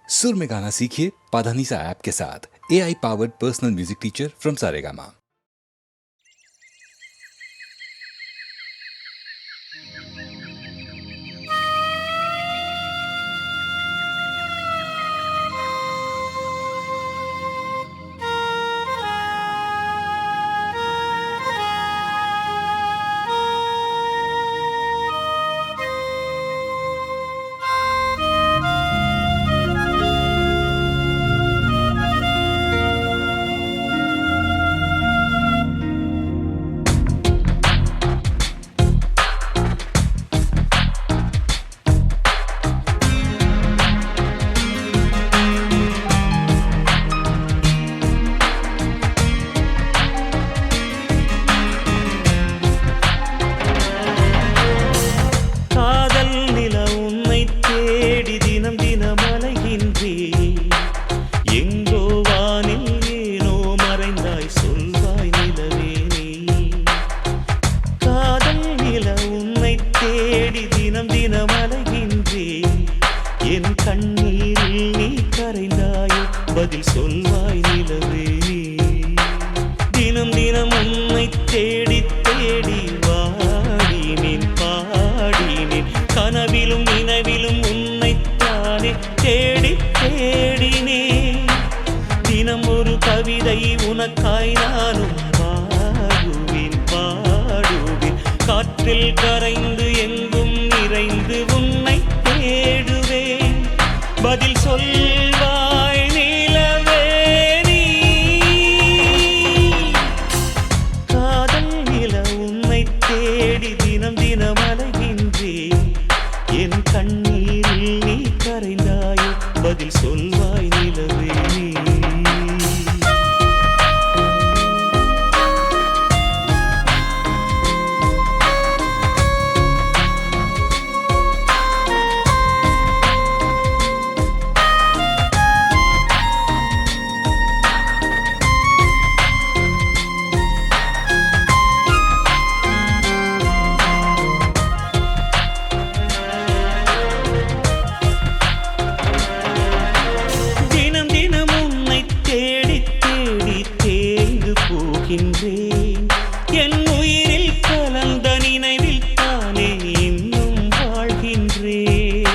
सुर में गाना सीखिए पाधानीसा ऐप के साथ। AI powered personal music teacher from Saregama. பதில் சொல்வாய் நிலவே தினம் தினம் உன்னை தேடி தேடி வாடினேன் பாடினேன் கனவிலும் நினைவிலும் உன்னைத்தானே தேடி தேடினேன் தினம் ஒரு கவிதை உனக்காய் நானும் பாடுவேன் பாடுவேன் காற்றில் கரைந்து எங்கும் நிறைந்து உன்னை தேடுவேன் பதில் சொல்வாய் நிலவே நீ காதல் நில உன்னை தேடி தினம் தினம் அலைகின்றேன் என் கண்ணீரில் நீ கரைந்தாயோ பதில் சொல்வாய் நிலவே நீ என் உயிரில் கலந்த நினைவில் தானே இன்னும் வாழ்கின்றேன்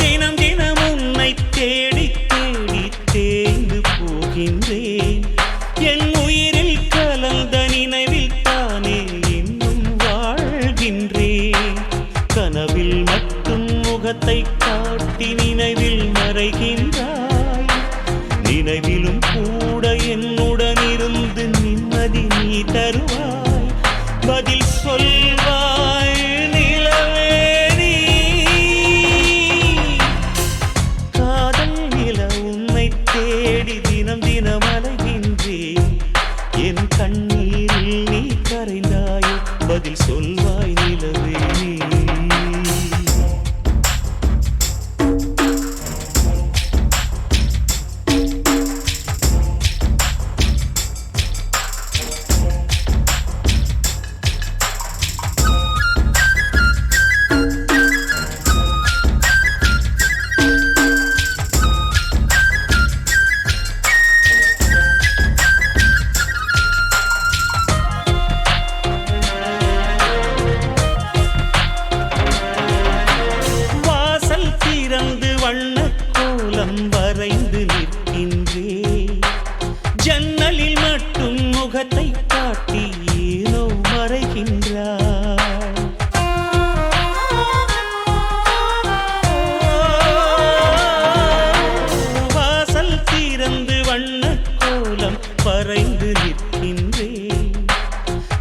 தினம் தினம் உன்னை தேடி தேடி தேய்ந்து போகின்றேன் என் உயிரில் கலந்த நினைவில் தானே இன்னும் வாழ்கின்றேன் கனவில் மட்டும் முகத்தை காட்டி நினைவில் மறைகின்றாய் நினைவிலும் கூட என்னுடன் இருந்து நிம்மதி நீ தருவாய் பதில் சொல்வாய் நிலவே நீ காதல் நில உன்னை தேடி தினம் தினம் அலைகின்றேன் என் கண்ணீரில் நீ கரைந்தாயோ பதில் சொல்வாய் நிலவே நீ வரைந்து நிற்கின்றேன் ஜன்னலில் மட்டும் முகத்தை காட்டி ஏனோ மறைகின்றாய் வாசல் திறந்து வண்ண கோலம் வரைந்து நிற்கின்றேன்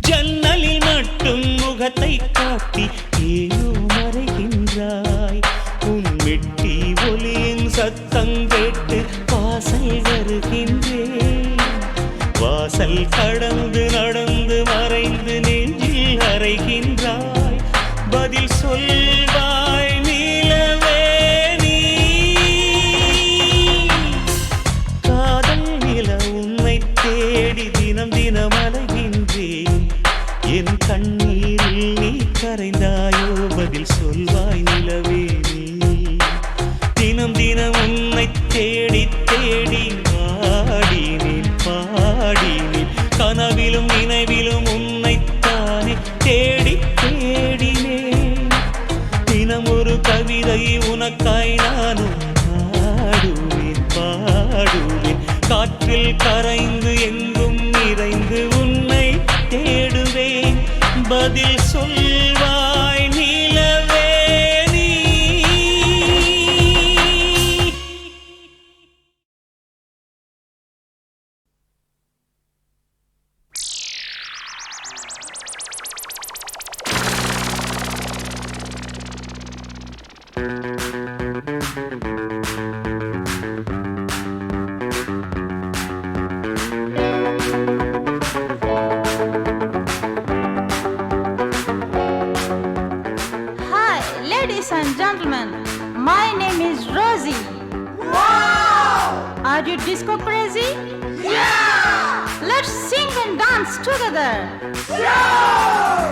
ஜன்னலில் மட்டும் முகத்தை காட்டி ஏனோ மறைகின்றாய் உன் மெட்டி ஒலியின் சத்தம் கேட்டு வாசல் வருகின்றேன் வாசல் கடந்து நடந்து மறைந்து நெஞ்சில் அறைகின்றாய் பதில் சொல்வாய் நிலவே நீ காதல் நில உன்னை தேடி தினம் தினம் அலைகின்றேன் என் கண்ணீரில் நீ கரைந்தாயோ பதில் சொல்வாய் நிலவே நீ. தினம் தினம் உன்னை தேடி தேடி பாடினேன் பாடினேன், கனவிலும் நினைவிலும் உன்னைத்தானே தேடி தேடினேன். தினம் ஒரு கவிதை உனக்காய் நானும் பாடுவேன் பாடுவேன், காற்றில் கரைந்து எங்கும் நிறைந்து உன்னை தேடுவேன். பதில் சொல்வாய் நிலவே நீ. Ladies and gentlemen, my name is Rosie. Wow! Are you disco crazy? Yeah! Let's sing and dance together. Yeah!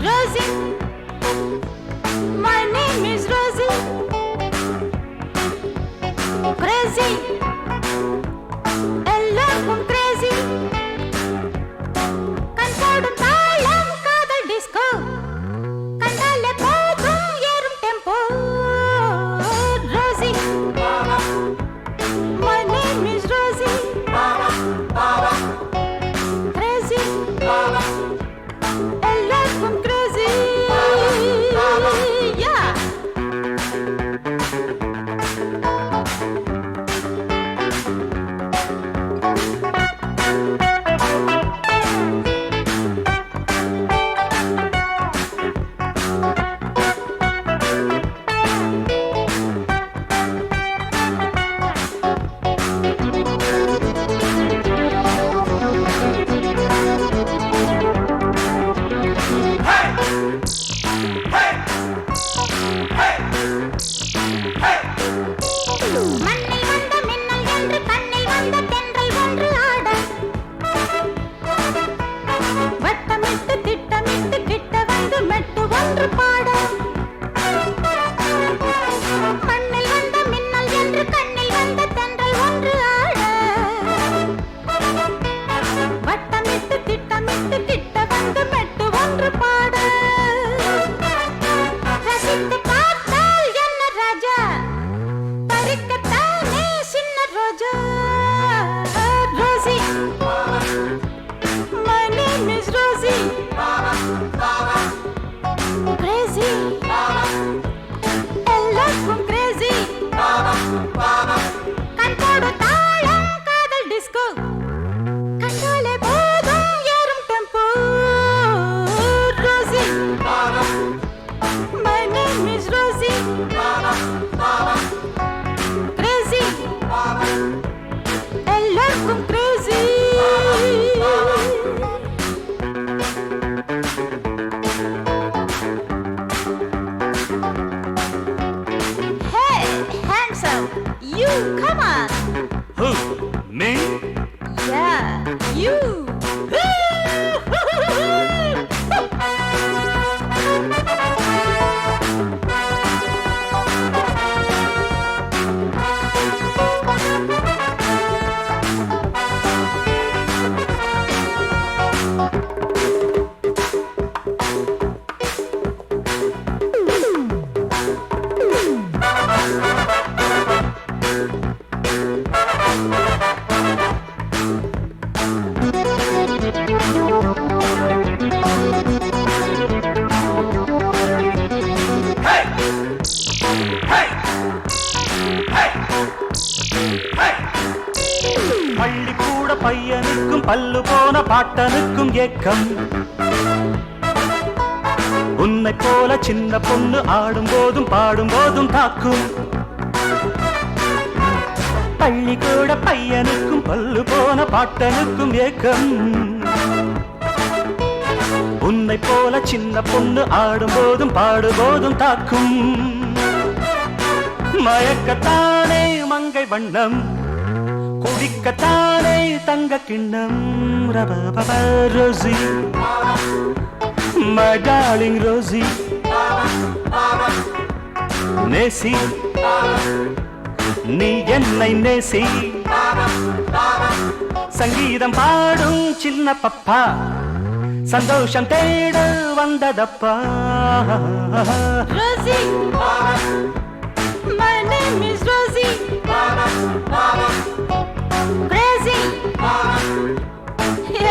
Rosie, my name is Rosie. Crazy, எல்லாருக்கும் crazy. கண்போடும் தாளம் காதல் disco, கண்டாலே போதும் ஏறும் tempo. Rosie, my name is Rosie. Crazy, எல்லாருக்கும் crazy. Yeah. மண்ணில் வந்த மின்னல் என்று கண்ணில் வந்த தென்றல் ஒன்று ஆட, வட்டமிட்டு திட்டமிட்டு கிட்ட வந்து மெட்டு ஒன்று பாட. மண்ணில் வந்த மின்னல் என்று கண்ணில் வந்த தென்றல் ஒன்று ஆட, வட்டமிட்டு திட்டமிட்டு கிட்ட வந்து மெட்டு ஒன்று பாட. ரசித்து பார்த்தால் என்ன ராஜா, பறிக்கத்தானே சின்ன ரோஜா. Rosie, my name is Rosie. Crazy, எல்லாருக்கும் crazy. கண்போடு தாளம் காதல் disco, கண்டாலே போதும் ஏறும் tempo. Rosie, my name is Rosie. Crazy, எல்லாருக்கும் crazy. Hey, handsome, you come on. Who? Me? Yeah, you. பள்ளிக்கூட பையனுக்கும் பல்லு போன பாட்டனுக்கும் ஏக்கம். உன்னை போல சின்ன பொண்ணு ஆடும் போதும் பாடும் போதும் தாக்கும். பள்ளிக்கூட பையனுக்கும் பல்லு போன பாட்டனுக்கும் ஏக்கம். உன்னை போல சின்ன பொண்ணு ஆடும் போதும் பாடும் போதும் தாக்கும். மயக்கத்தானே மங்கை வண்ணம், குடிக்கத்தானே தங்க கிண்ணம். ரோசி, my darling ரோசி, நேசி நீ என்னை நேசி. சங்கீதம் பாடும் சின்ன பப்பா, சந்தோஷம் தேட வந்ததப்பா. Rosie, my name is Rosie. Crazy,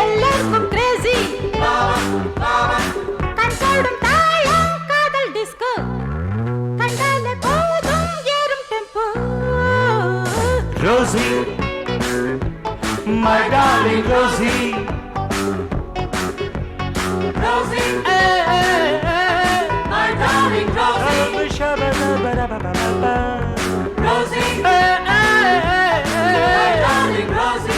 எல்லாருக்கும் crazy. கண்கோடும் தாளம் காதல் டிஸ்கோ, கண்டாலே போதும் ஏறும் tempo. Rosie, my darling Rosie. Rosie, my darling Rosie. Rosie, my darling Rosie.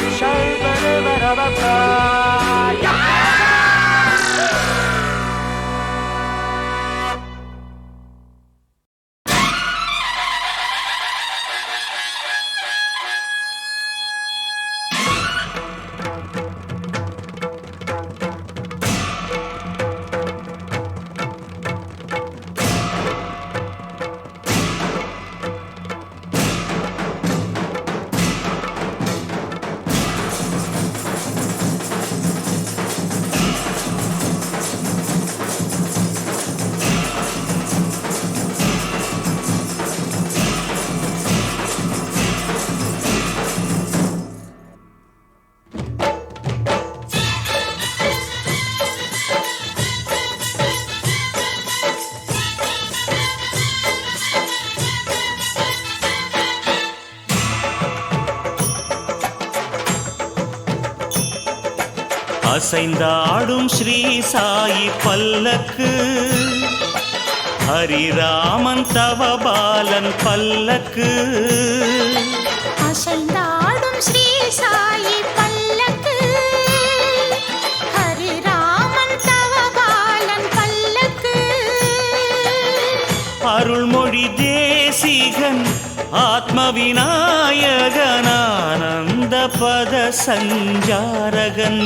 அசைந்தாடும் ஸ்ரீ சாயி பல்லக்கு, ஹரிராமன் தவபாலன் பல்லக்கு. அசைந்தாடும் ஸ்ரீ சாயி பல்லக்கு, ஹரிராமன் தவபாலன் பல்லக்கு. அருள்மொழி தேசிகன் ஆத்ம விநாயகன் ஆனந்த பத சஞ்சாரகன்.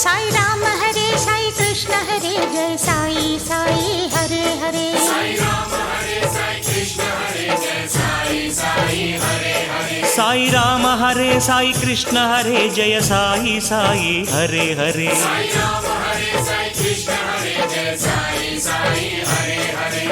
சாய் ராம ஹரே சாய் கிருஷ்ண ஹரே ஜெய சாயி சாயி ஹரே ஹரே. சாய் ராம ஹரே சாய் கிருஷ்ண ஹரே ஜெய சாயி சாயி ஹரே ஹரே. சாய் ராம ஹரே சாய் கிருஷ்ண ஹரே ஜெய சாயி சாயி ஹரே ஹரே. சாய் ராம ஹரே சாய் கிருஷ்ண ஹரே ஜெய சாயி சாயி ஹரே ஹரே.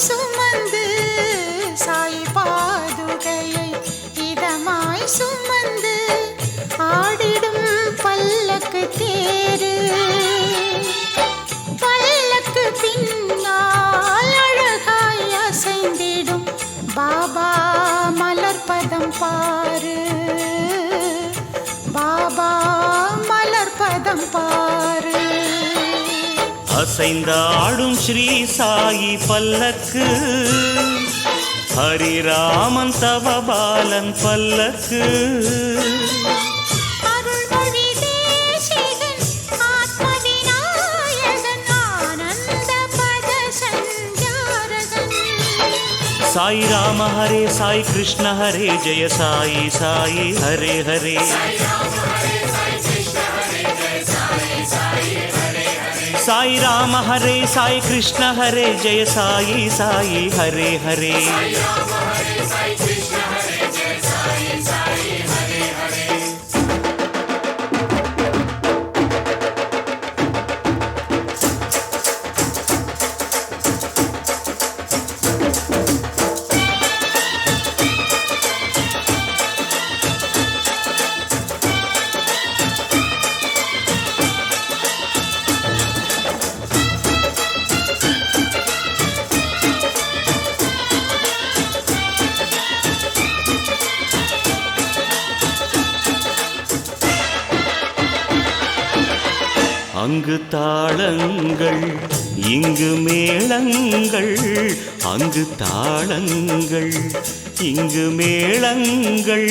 சுமந்து சாய் பாதுகையை இதமாய் சுமந்து ஆடிடும் பல்லக்கு தேரு. பல்லக்கு பின்னால் அழகாய் அசைந்திடும் பாபா மலர்பதம் பாரு. பாபா மலர்பதம் பாரு. அசைந்தாடும் ஸ்ரீ சாயி பல்லக்கு, ஹரிராமன் தவபாலன் பல்லக்கு. அருள்மொழி தேசிகன் ஆத்ம விநாயகன் ஆனந்த பத சஞ்சாரகன். साई राम हरे साई कृष्ण हरे जय साई साई हरे हरे साई राम हरे साई कृष्ण हरे जय साई साई हरे हरे அங்கு தாளங்கள் இங்கு மேளங்கள் அங்கு தாளங்கள் இங்கு மேளங்கள்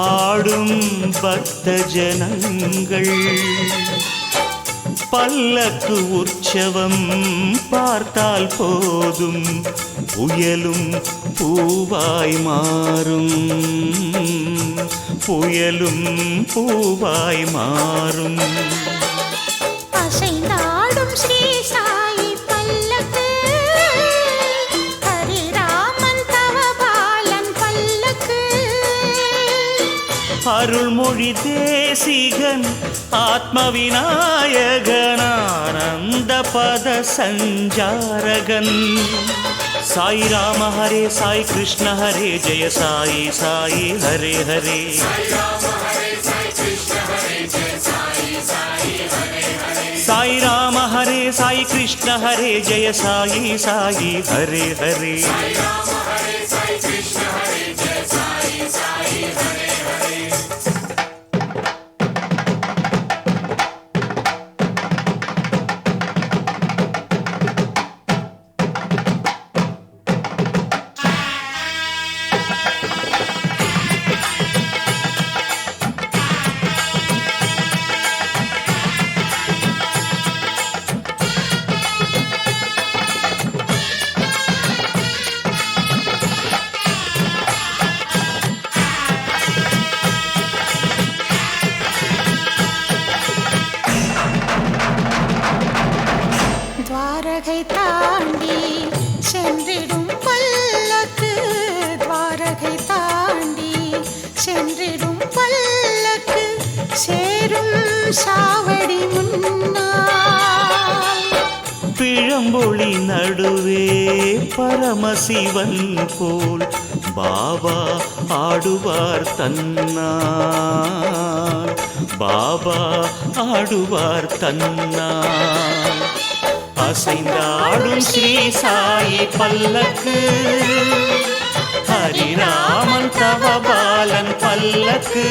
ஆடும் பக்த ஜனங்கள் பல்லக்கு உற்சவம் பார்த்தால் போதும் புயலும் பூவாய் மாறும் புயலும் பூவாய் மாறும் அசைந்தாடும் ஸ்ரீ சாயி பல்லக்கு ஹரிராமன் தவபாலன் பல்லக்கு அருள்மொழி தேசிகன் ஆத்ம விநாயகன் ஆனந்த பத சஞ்சாரகன் சாய் ராம ஹரே சாய் கிருஷ்ண ஹரே ஜெய சாயி சாயி ஹரே ஹரே சாய் ராம ஹரே சாய் கிருஷ்ண ஹரே ஜெய சாயி சாயி ஹரே ஹரே துவாரகை தாண்டி சென்றிடும் பல்லக்கு துவாரகை தாண்டி சென்றிடும் பல்லக்கு சேரும் சாவடி முன்னால் பிழம்பொழி நடுவே பரமசிவன் போல் பாபா ஆடுவார் தன்னார் பாபா ஆடுவார் தன்னார் அசைந்தாடும் ஸ்ரீ சாயி பல்லக்கு ஹரிராமன் தவபாலன் பல்லக்கு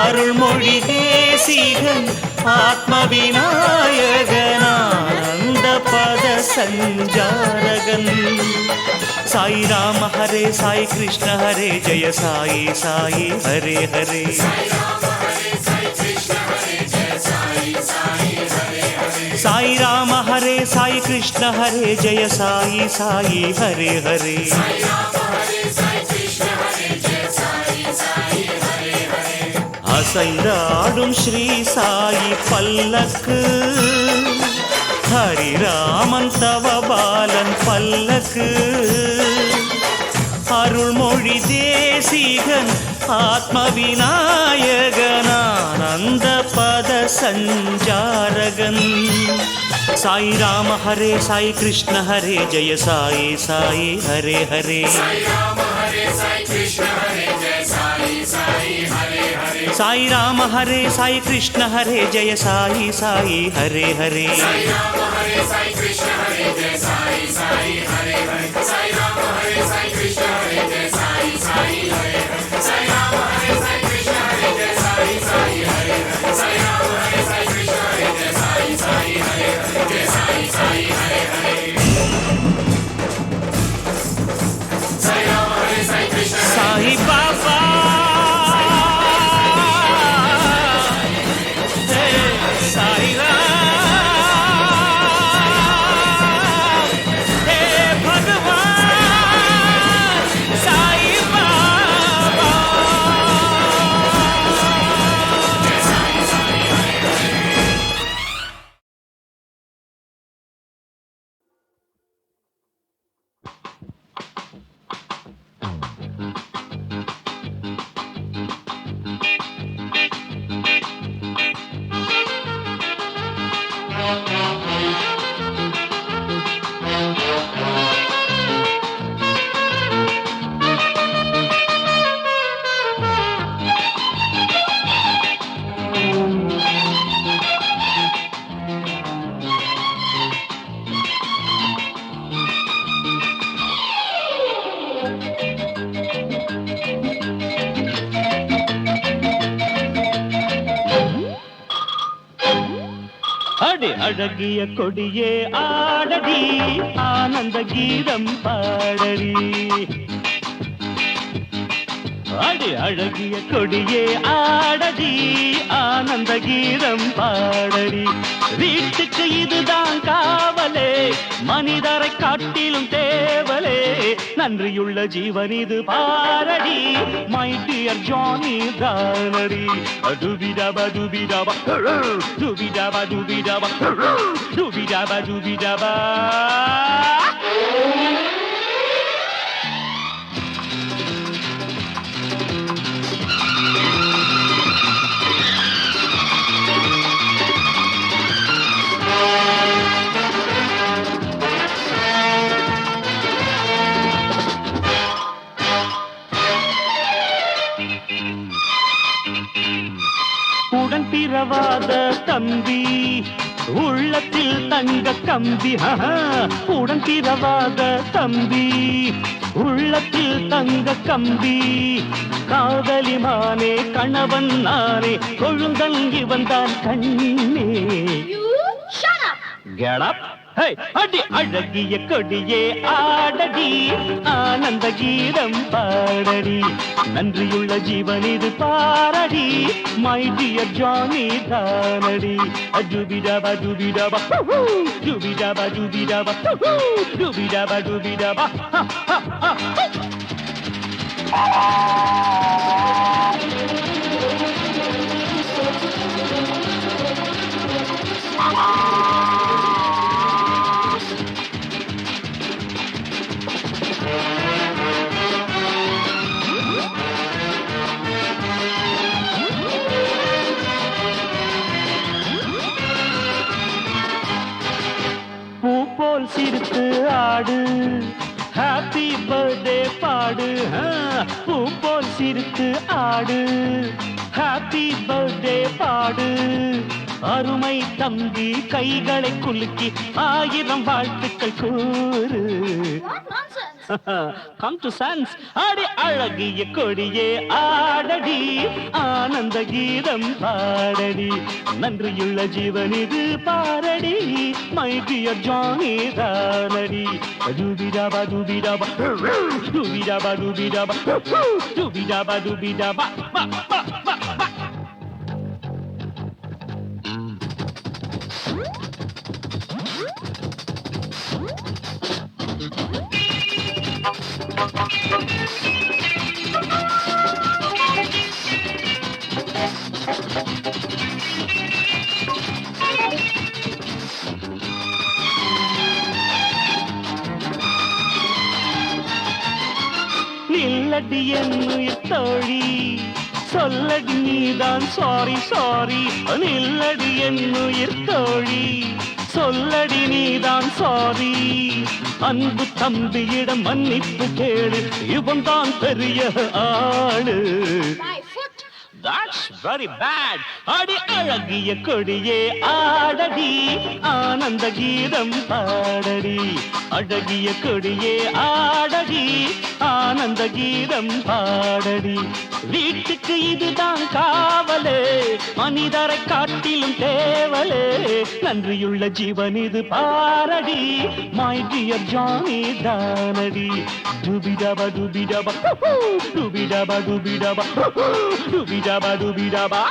அருள்மொழி தேசிகன் ஆத்ம விநாயகன் ஆனந்த பத சஞ்சாரகன் சாய் ராம ஹரே சாய் கிருஷ்ண ஹரே ஜெய சாயி சாயி ஹரே ஹரே சாய் ராம ஹரே சாய் கிருஷ்ண ஹரே ஜெய சாயி சாயி ஹரே ஹரே அசைந்தாடும் ஸ்ரீ சாயி பல்லக்கு ஹரிராமன் தவபாலன் பல்லக்கு அருள்மொழி தேசிகன் ஆத்ம விநாயகன் ஆனந்த பத சஞ்சாரகன் சாய் ராம ஹரே சாய் கிருஷ்ண ஹரே ஜெய சாயி சாயி ஹரே ஹரே சாய் ராம ஹரே சாய் கிருஷ்ண ஹரே ஜெய சாயி சாயி ஹரே ஹரே சாய் ராம ஹரே சாய் கிருஷ்ண ஹரே ஜெய சாயி சாயி ஹரே ஹரே சாய் ராம ஹரே சாய் கிருஷ்ண ஹரே ஜெய சாயி சாயி ஹரே ஹரே சாய் ராம ஹரே சாய் கிருஷ்ண ஹரே ஜெய சாயி சாயி ஹரே ஹரே சாய் ராம ஹரே சாய் கிருஷ்ண ஹரே ஜெய சாயி சாயி ஹரே ஹரே சாய் ராம ஹரே சாய் கிருஷ்ண ஹரே ஜெய சாயி சாயி ஹரே ஹரே ஜெய சாயி சாயி ஹரே ஹரே சாய் ராம ஹரே சாய் கிருஷ்ண சாய் பாபா சாய் ராம் ஹே அடி அழகிய கொடியே ஆடடி ஆனந்த கீதம் பாடடி அடி அழகிய கொடியே ஆடடி ஆனந்த கீதம் பாடடி வீட்டுக்கு இதுதான் காவலே மனிதரை காட்டிலும் தேவலே நன்றியுள்ள ஜீவன் இது பாரடி மை டியர் ஜானி தானடி டுபிடபா டுபிடபா டுபிடபா டுபிடபா டுபிடபா டுபிடபா உடன் பிறவாத தம்பி உள்ளத்தில் தங்க கம்பி உடன் பிறவாத தம்பி உள்ளத்தில் தங்க கம்பி காதலிமானே கணவன் நானே கொழுந்தன் இவன் தான் கண்ணே Get up! Hey, அடி அழகிய கொடியே ஆடடி ஆனந்த கீதம் பாடடி நன்றியுள்ள ஜீவன் இது பாரடி மை டியர் ஜானி தானடி டுபிடபா டுபிடபா டுபிடபா டுபிடபா டுபிடபா டுபிடபா பூ போல் சிரித்து ஆடு ஹாப்பி பர்த்டே பாடு பூ போல் சிரித்து ஆடு ஹாப்பி பர்த்டே பாடு அருமை தம்பி கைகளை குலுக்கி 1000 வாழ்த்துக்கள் கூறு Come to sense அடி அழகிய கொடியே ஆடடி ஆனந்த கீதம் பாடடி நன்றியுள்ள ஜீவன் இது பாரடி மை டியர் ஜானி தானடி டுபிடபா டுபிடபா டுபிடபா டுபிடபா டுபிடபா டுபிடபா நில்லடி என்னுயிர் தோழி சொல்லடி நீதான் சாரி சாரி நில்லடி என்னுயிர் தோழி சொல்லடி நீதான் சாரி அன்பு தம்பியிடம் மன்னிப்பு கேளு இவன் தான் பெரிய ஆளு That's very bad. அடி அழகிய கொடியே ஆடடி ஆனந்த கீதம் பாடடி அழகிய கொடியே ஆடடி ஆனந்த கீதம் பாடடி வீட்டுக்கு இதுதான் காவலே மனிதரை காட்டிலும் தேவலே நன்றியுள்ள ஜீவன் இது பாரடி மை டியர் ஜானி தானடி டுபிடபா டுபிடபா டுபிடபா டுபிடபா டுபிடபா டுபிடபா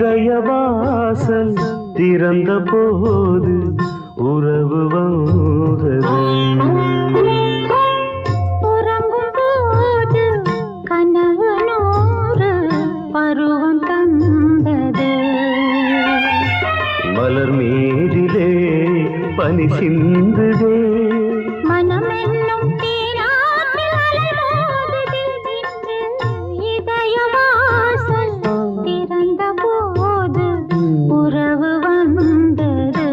இதயவாசல் திறந்த போது உறவு வந்தது உறங்கும் போது கனவு நூறு பருவம் தந்தது மலர் மீதிலே பனி சிந்துதே மனம் என்னும் தீராற்றில் அலைமோதுதே இதயவாசல் திறந்த போது உறவு வந்தது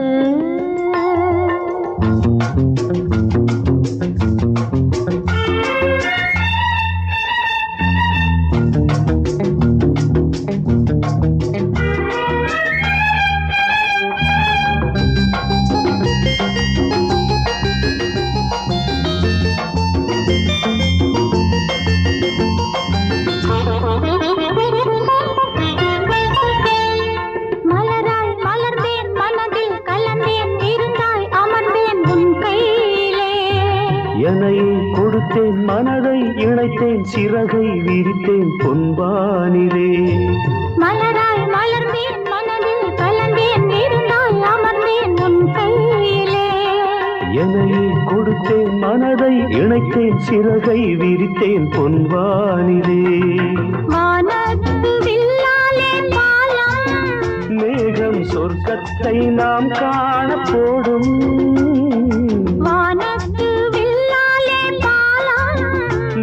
சிறகை விரித்தேன் பொன்வானிலே. மலராய் மலர்ந்தேன் மனதில் கலந்தேன் இருந்தாய் அமர்ந்தேன் உன் கையிலே. என்னையே கொடுத்தேன் மனதை இணைத்தேன் சிறகை விரித்தேன் பொன்வானிலே. வானத்து வில்லாலே பாலம் மேகம் சொர்க்கத்தை நாம் காண போடும். வானத்து வில்லாலே பாலம்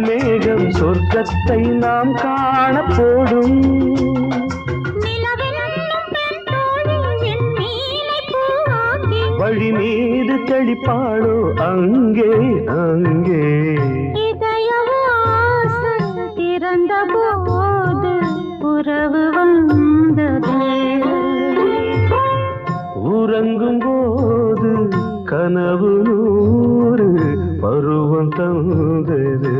மேகம் சொர்க்கத்தை நாம் காண போடும். நிலவென்னும் பெண் தோழி என் மீனை பூவாக்கி வழி மீது தெளிப்பாளோ அங்கே அங்கே. இதயவாசல் திறந்த போது உறவு வந்தது. உறங்கும் போது கனவு நூறு பருவம் தந்தது.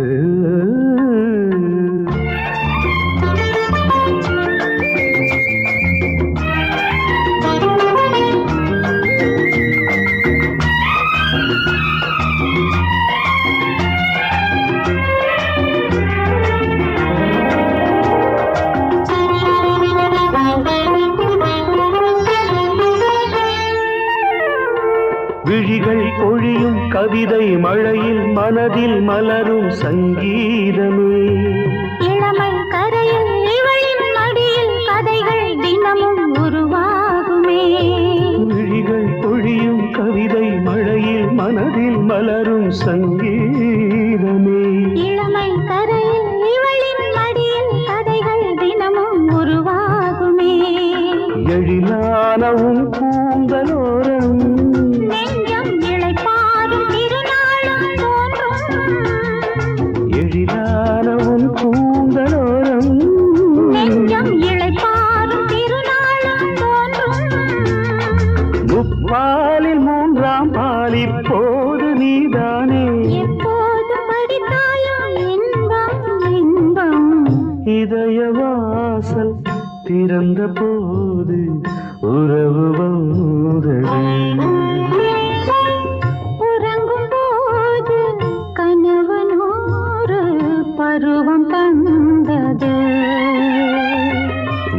விழிகள் பொழியும் கவிதை மழையில் மனதில் மலரும் சங்கீதமே. இளமை கரையில் இவளின் மடியில் கதைகள் தினமும் உருவாகுமே. விழிகள் பொழியும் கவிதை மழையில் மனதில் மலரும் சங்கீதமே. இளமை கரையில் இவளின் மடியில் கதைகள் தினமும் உருவாகுமே. எழிலானவும் பூந்தலோரம் நெஞ்சம் இளைப்பாறும் திருநாளும் தோன்றும். எழிலானவும் பூந்தலோரம் நெஞ்சம் இளைப்பாறும் திருநாளும் தோன்றும். முப்பாலில் மூன்றாம் பால் இப்போது நீதானே. எப்போது படித்தாலும் இன்பம் இன்பம். இதயவாசல் திறந்த போது உறவு வந்தது. உறங்கும் போது கனவு நூறு பருவம் தந்தது.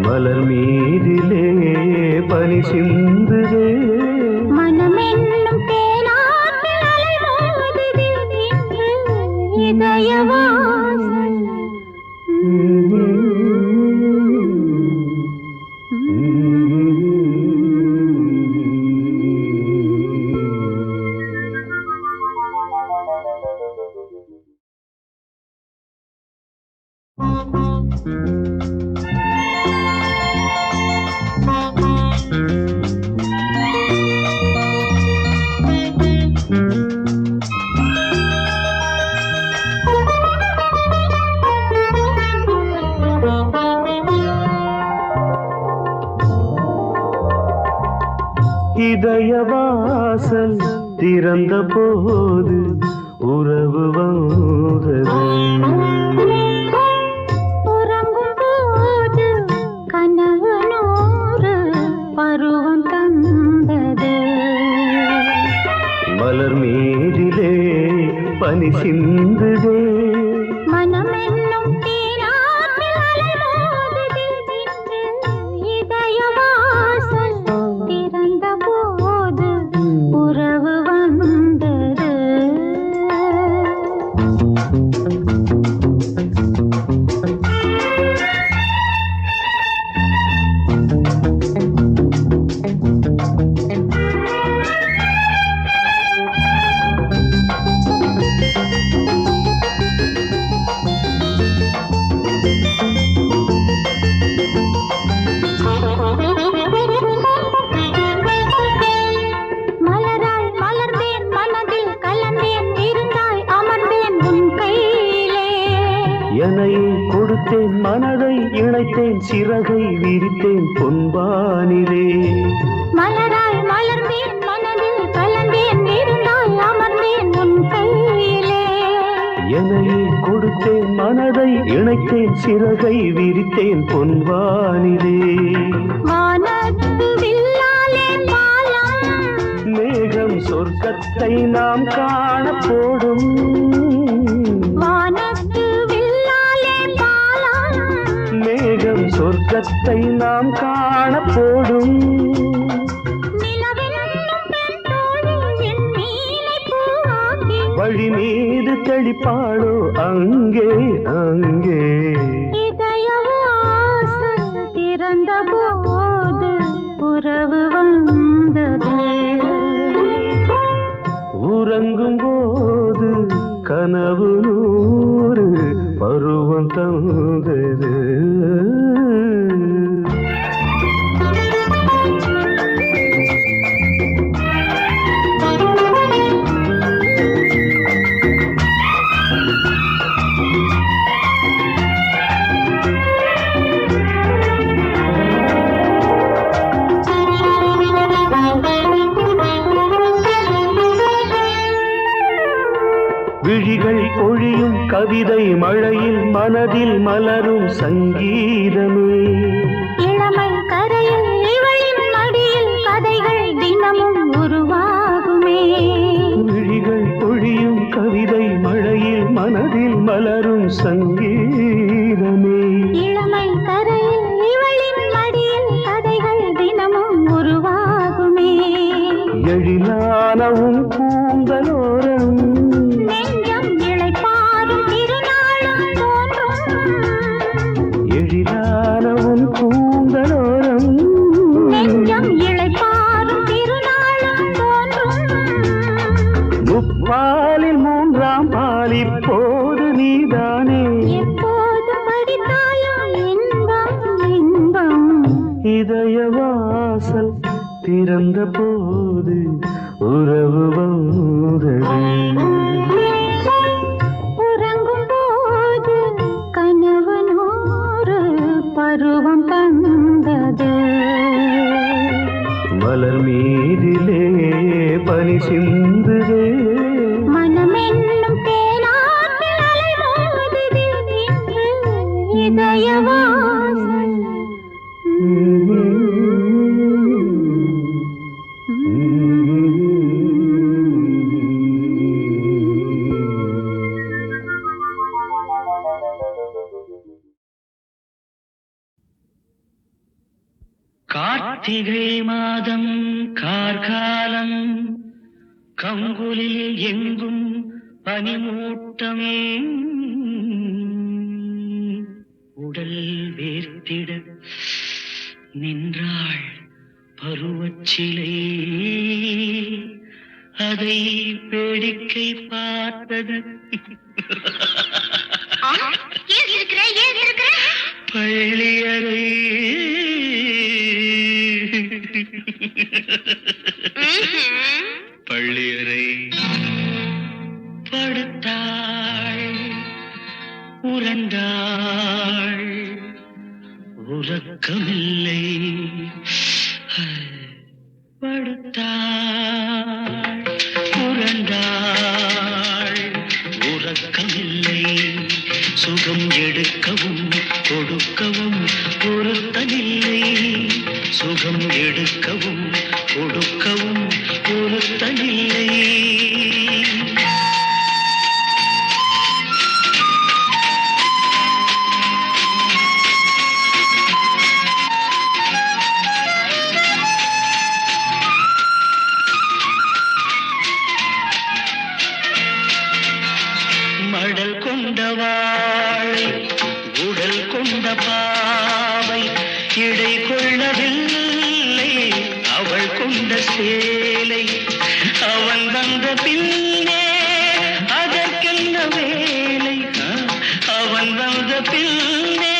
மலர் மீதிலே பனி சிந்துதே. மனமென்னும் தேனாற்றில் அலைமோதுதே இன்று இதயவாசல். இதயவாசல் திறந்த போது உறவு வந்தது. உறங்கும் போது கனவு நூறு பருவம் தந்தது. மலர் மீதிலே பனி சிந்துதே. மனமென்னும் தேனாற்றில் அலைமோதுதே இன்று இதயவாசல் திறந்த போது உறவு வந்தது. மலராய் மலர்ந்தேன் மனதில் கலந்தேன் இருந்தாய் அமர்ந்தேன் உன் கையிலே. என்னையே கொடுத்தேன் மனதை இணைத்தேன் சிறகை விரித்தேன் பொன்வானிலே. மலராய் மலர்ந்தேன் மனதில் கலந்தேன் இருந்தாய் அமர்ந்தேன் உன் கையிலே. என்னையே கொடுத்தேன் மனதை இணைத்தேன் சிறகை விரித்தேன் பொன்வானிலே. வானத்து வில்லாலே பாலம் மேகம் சொர்க்கத்தை நாம் காண போடும். வானத்து வில்லாலே சொர்க்கத்தை நாம் காணப்போடும். வழி மீது தெளிப்பாளோ அங்கே அங்கே. திறந்த போது உறவு வந்தது, உறங்கும் போது கனவு நூறு பருவம் தந்தது. விழிகள் பொழியும் கவிதை மழையில் மனதில் மலரும் சங்கீதமே. இளமை கரையில் இவளின் மடியில் கதைகள் தினமும் உருவாகுமே. விழிகள் பொழியும் கவிதை மழையில் மனதில் மலரும் சங்கீதமே. இளமை கரையில் இவளின் மடியில் கதைகள் தினமும் உருவாகுமே. எழிலானவும் பூந்தலோரம் நெஞ்சம் இளைப்பாறும் திருநாளும் தோன்றும். எழிலானவும் பூந்தலோரம் நெஞ்சம் இளைப்பாறும் திருநாளும் தோன்றும். முப்பாலில் மூன்றாம் பால் இப்போது நீதானே. எப்போது படித்தாலும் இன்பம் இன்பம். இதயவாசல் திறந்த போது உறவு வந்தது. உறங்கும் போது கனவு நூறு பருவம் தந்தது. மலர் மீதிலே பனி சிந்துதே. மனமென்னும் தேனாற்றில் அலைமோதுதே இன்று இதயவாசல். கார்த்திகை மாதம் கார்காலம், கங்குலில் எங்கும் பனிமூட்டம், உடல் வேர்த்திட நின்றாள் பருவச்சிலை. அதை வேடிக்கை பார்த்தது பள்ளியறை. பள்ளியறை படுத்தாள், உறந்தாள், உறக்கமில்லை. படுத்தாள், உறந்தாள், உறக்கமில்லை. சுகம் எடுக்கவும் கொடுக்கவும் பொறுத்தனில்லை. சுகம் எடுக்கவும் கொடுக்கவும் பொறுத்தனில்லை. மடல் கொண்ட வாழை உடல் கொண்ட பாவை இடை கொள்ளவில்லை அவள் கொண்ட சேலை. அவன் வந்த பின்னே அதற்கென்ன வேலை. அவன் வந்த பின்னே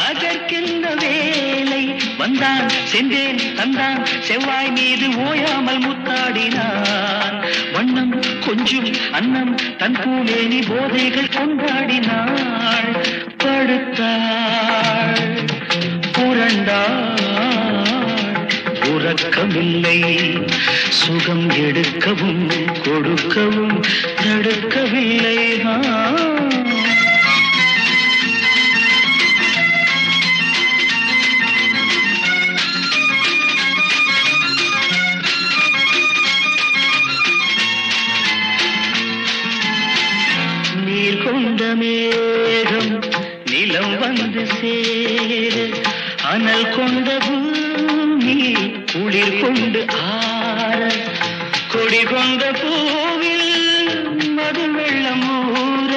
அதற்கென்ன வேலை. வந்தான் சென்றேன் தந்தான் செவ்வாய் மீது ஓயாமல் முத்தாடினான். வண்ணம் கொஞ்சம் அன்னம் தன் பூமேனி போதைகள் கொண்டாடினாள். படுத்தாள், புரண்டாள், உறக்கமில்லை. சுகம் எடுக்கவும் கொடுக்கவும் தடுக்கவில்லை. நீர் கொண்ட மேகம் நிலம் வந்து சேர கொண்டு ஆற கொடி கொண்ட பூவில் மது வெள்ளம் ஊற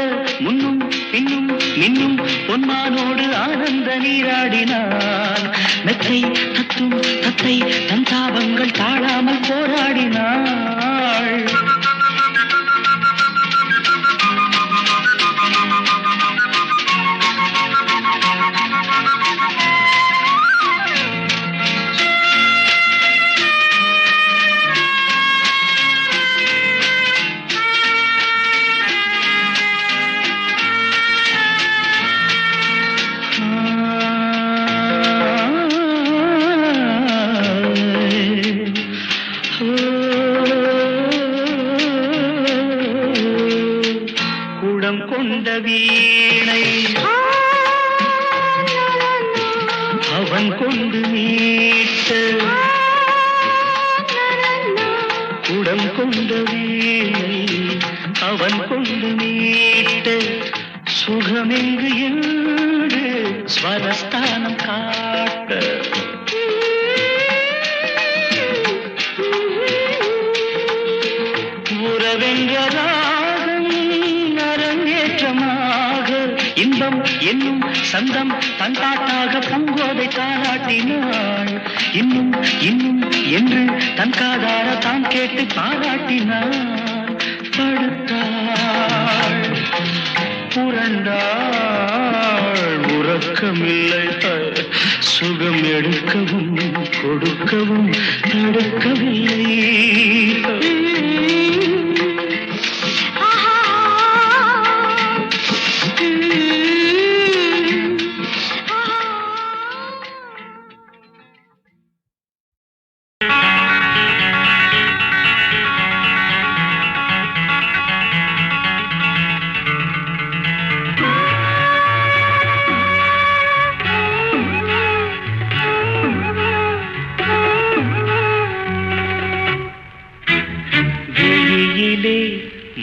முன்னும் பின்னும் மின்னும் பொன்மானோடு ஆனந்த நீராடினான். மெத்தை தத்தும் தத்தை தன் தாபங்கள் தாழாமல் போராடினாள். குடம் கொண்ட வீணை அவன் கொண்டு மீட்ட குடம் கொண்ட வீணை அவன் கொண்டு மீட்ட சுகமெங்கு என்று ஸ்வரஸ்தானம் காட்ட உறவென்ற ராகம் அரங்கேற்றமாக இன்பம் என்னும் சந்தம் தன்பாட்டாக பூங்கோதை தாராட்டினாள். இன்னும் இன்னும் என்று தன் காதார தான் கேட்டு பாராட்டினாள். படுத்தாள் புரண்டாள் உறக்கமில்லை சுகம் எடுக்கவும் கொடுக்கவும் தடுக்கவில்லை.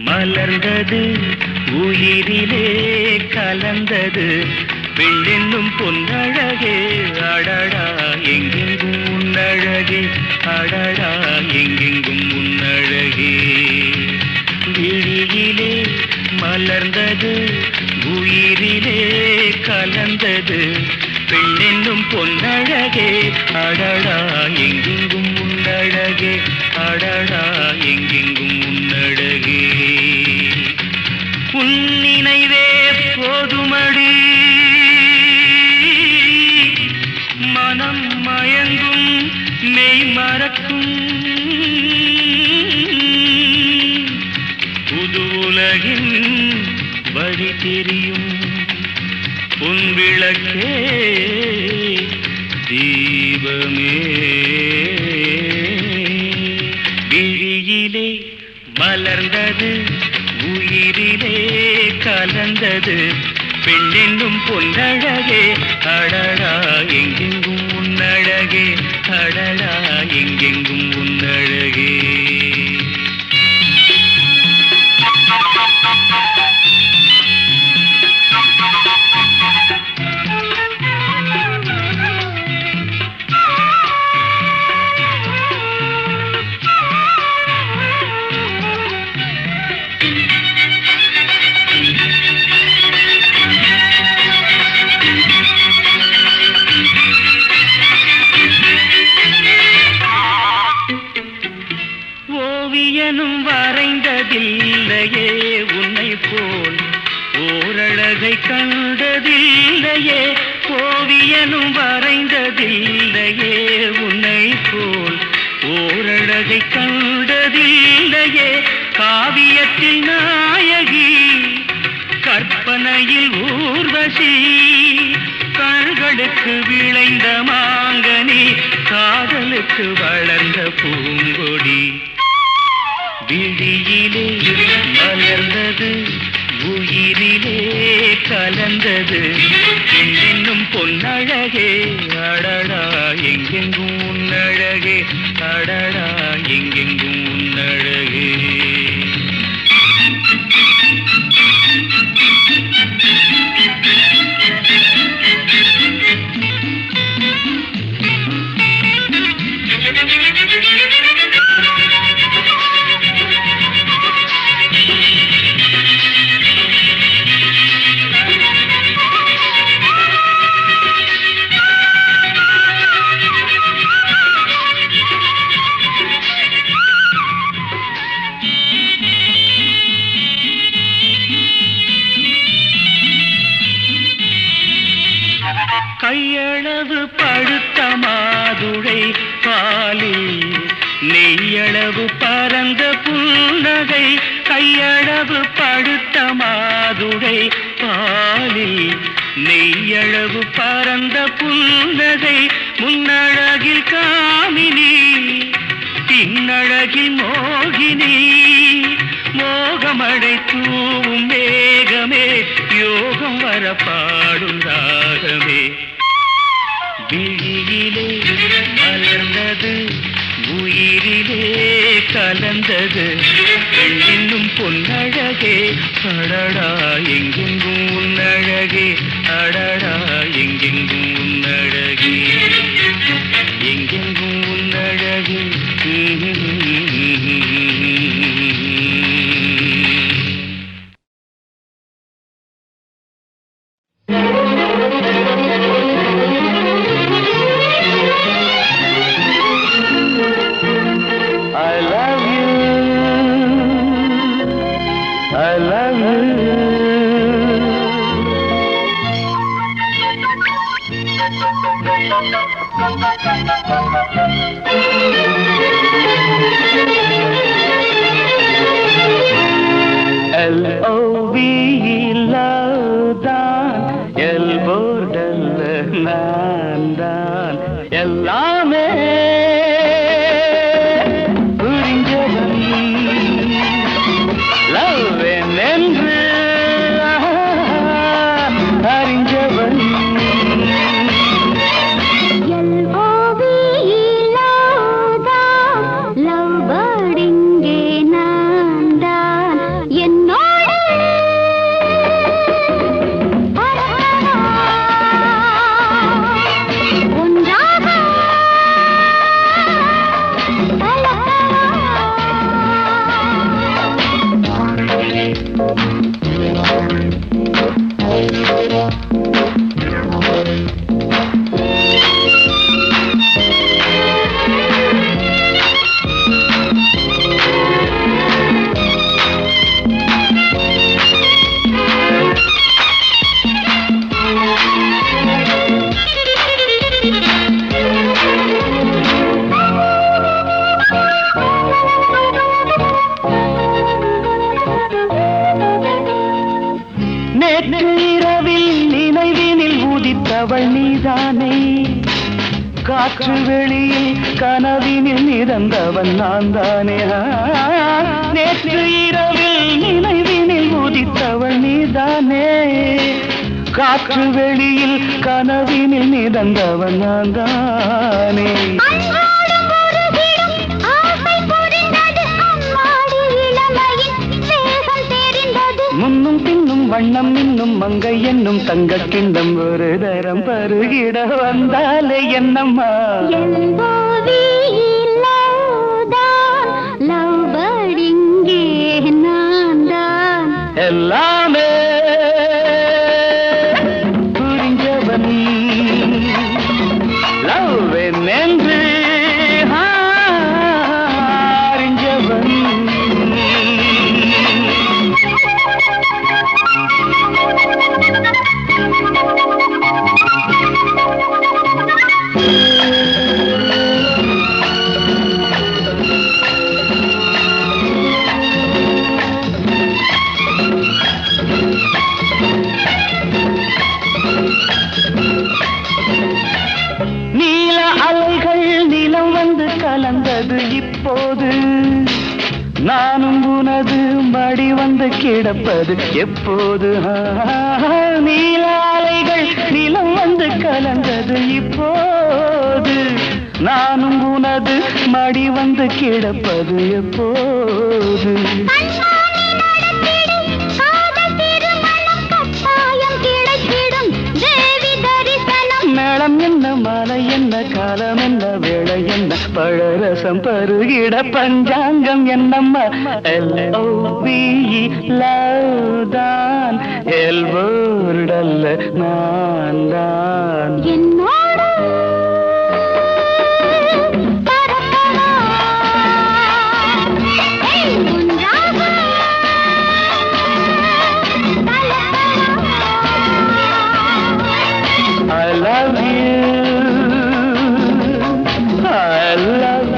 மலர்ந்தது உயிரிலே கலந்தது வெள்ளென்னும் பொன்னழகே அடடா எங்கெங்கும் உன்னழகே அடடா எங்கெங்கும் உன்னழகே. விழியிலே மலர்ந்தது உயிரிலே கலந்தது வெள்ளென்னும் பொன்னழகே அடடா எங்கெங்கும் உன்னழகே அடடா எங்கெங்கும் உன்னழகே. உன் நினைவே போதுமடி மனம் மயங்கும் மெய் மறக்கும் புது உலகின் வழி தெரியும் உன் விளக்கே தீபமே. விழியிலே மலர்ந்தது உயிரிலே கலந்தது பெண்ணென்னும் பொன்னழகே அடடா எங்கெங்கும் உன்னழகே அடடா எங்கெங்கும் உன்னழகே. ஓவியனும் வரைந்ததில்லையே உன்னை போல் ஓரழகை கண்டதில்லையே. ஓவியனும் வரைந்ததில்லையே உன்னை போல் ஓரழகை கண்டதில்லையே. காவியத்தில் நாயகி கற்பனையில் ஊர்வசி கண்களுக்கு விளைந்த மாங்கனி காதலுக்கு வளர்ந்த பூங்கொடி. விழியிலே மலர்ந்தது உயிரிலே கலந்தது என்னும் பொன்னழகே அடடா எங்கெங்கும் உன்னழகே அடடா எங்கெங்கும் உன்னழகே. பாலில் நெய்யளவு பரந்த புன்னகை கையளவு படுத்த மாதுடை பாலில் நெய்யளவு பரந்த புன்னகை முன்னழகில் காமினி பின்னழகில் மோகினி மோகமடை தூவும் மேகமே யோகம் வர பாடும் ராகமே விழியிலே மலர்ந்தது உயிரிலே கலந்தது இன்னும் பொன்னழகே அடடா எங்கெங்கும் உன்னழகே அடடா எங்கெங்கும் உன்னழகே எங்கெங்கும் உன்னழகே I love you. L-O-V-E love தான் எல்போர்டல்ல நான் தான் எல்லாமே புரிஞ்சவன் லவ் என்று அறிஞ்சவன் அவள் நீதானே காற்று வெளியில் கனவினில் மிதந்தவன் நான் தானே நேற்று இரவில் நினைவினில் உதித்தவள் நீதானே காற்று வெளியில் கனவினில் மிதந்தவன் நான் தானே முன்னும் பின்னும் வண்ணம் இன்னும் மங்கை என்னும் தங்க கிண்ணம் ஒரு தரம் பருகிட வந்தாலே என்னம்மா எல்லாமே புரிஞ்சவன் லவ் என்று அறிஞ்சவன் நீல அலைகள் நிலம் வந்து கலந்தது இப்போது நானும் உனது மடி வந்து கிடப்பது எப்போது நீல அலைகள் நிலம் வந்து கலந்தது இப்போது நானும் உனது மடி வந்து கிடப்பது எப்போது மேளம் என்ன மாலை என்ன காலம் என்ன வேளை என்ன பழரசம் பருகிட பஞ்சாங்கம் என்னம்மா L-O-V-E லவ் தான் எல்போர்டல்ல நான் தான் I love you. I love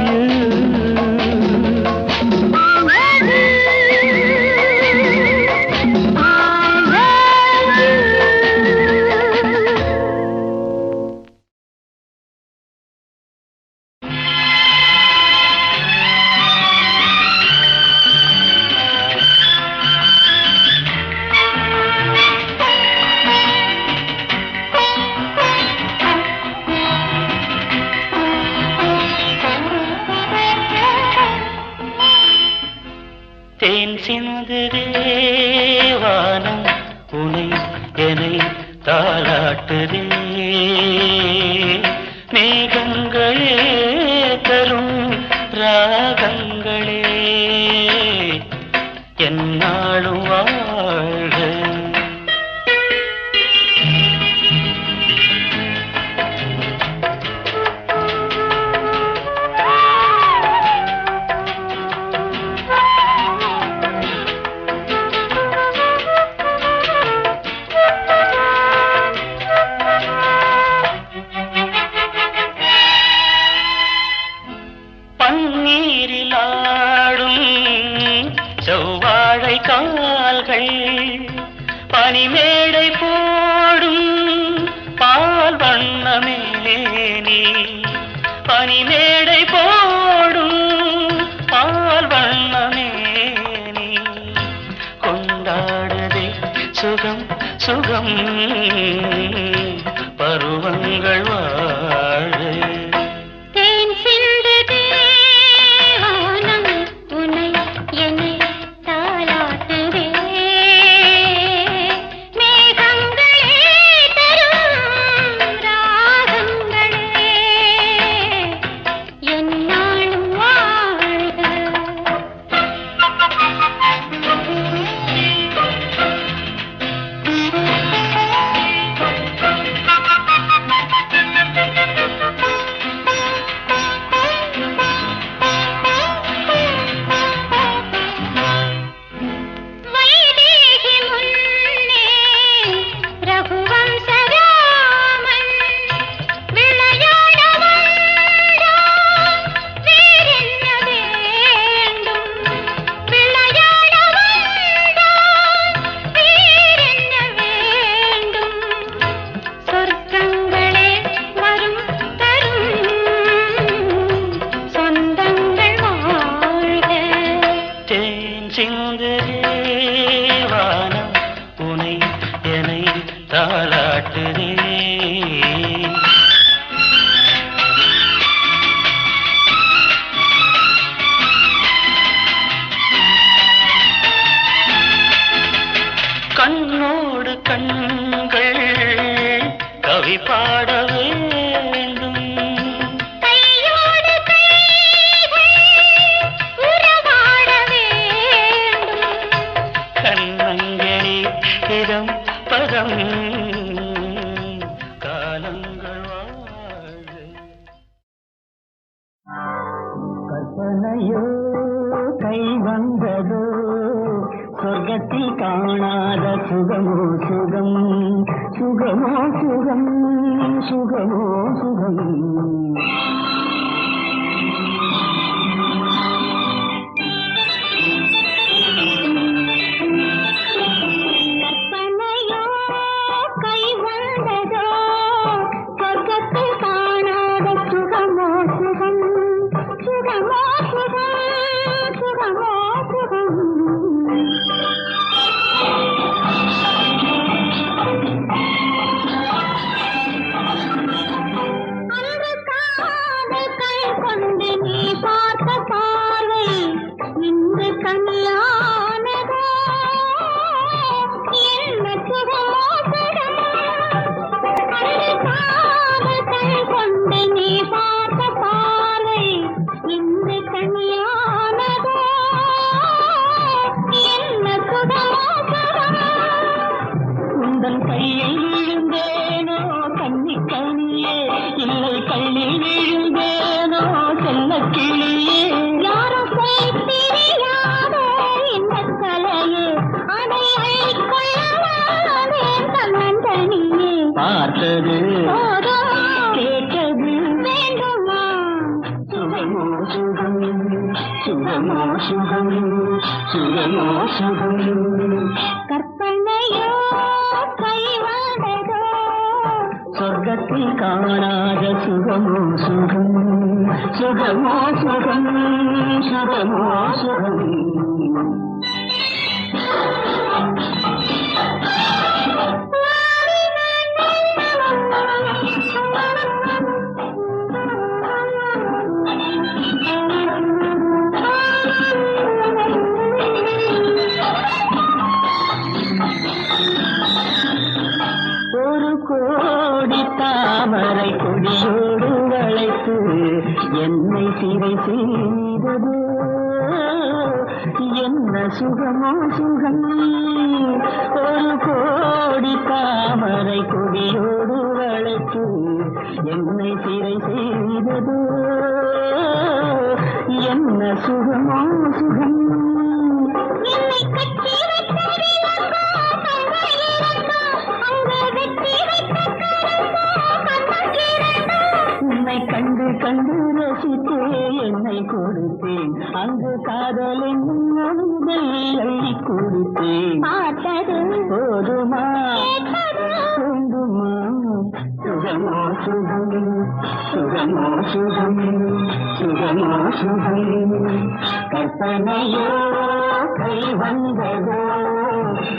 தேன் சிந்துதே வானம் உனை என்னை தாலாட்டுதே மேகங்களே தரும் ராகங்களே என்னாலும் வாழ்க செவ்வாழை கால்கள் பனிமேடை போடும் பால் வண்ணமேனி பனிமேடை போடும் பால் வண்ணமேனி கொண்டாடுதே சுகம் சுகம் பருவங்கள் வாழ வானம் உனை என்னை தாலாட்டுதே கண்ணோடு கண்கள் கவி பாட வேண்டும் பதம் காலங்கள் வாழ்க கற்பனையோ கை வந்ததோ சொர்க்கத்தில் காணாத சுகமோ சுகம் சுகமோ சுகம் சுகமோ சுகம் பார்த்தது கேட்டது வேண்டுமா சுகமோ சுகம் சுகமோ சுகம் சுகமோ சுகம் கற்பனையோ கைவாடதோ சொர்க்கத்தில் காணாத சுகமோ சுகம் சுகமோ சுகம் சுகமோ சுகம் என்னை சிறை செய்தது என்ன சுகமோ சுகம் ஒரு கோடி தாமரை கொடியோடு வளைத்து என்னை சிறை செய்தது என்ன சுகமோ சுகம் என்னை கட்டி வைத்த விளக்கோ கண்கள் இரண்டோ அங்கே வெட்டி வைத்த கரம்போ கண்கள் இரண்டோ உன்னை கண்டு கண்டு ரசித்தே என்னை கொடுத்தேன் அங்கு காதலின் அமுதை அள்ளி கொடுத்தேன் பார்த்தது போதுமா கேட்டது வேண்டுமா சுகமோ சுகம் சுகமோ சுகம் சுகமோ சுகம் கற்பனையோ கை வந்ததோ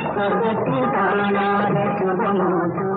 சொர்க்கத்தில் காணாத சுகமோ சுகம்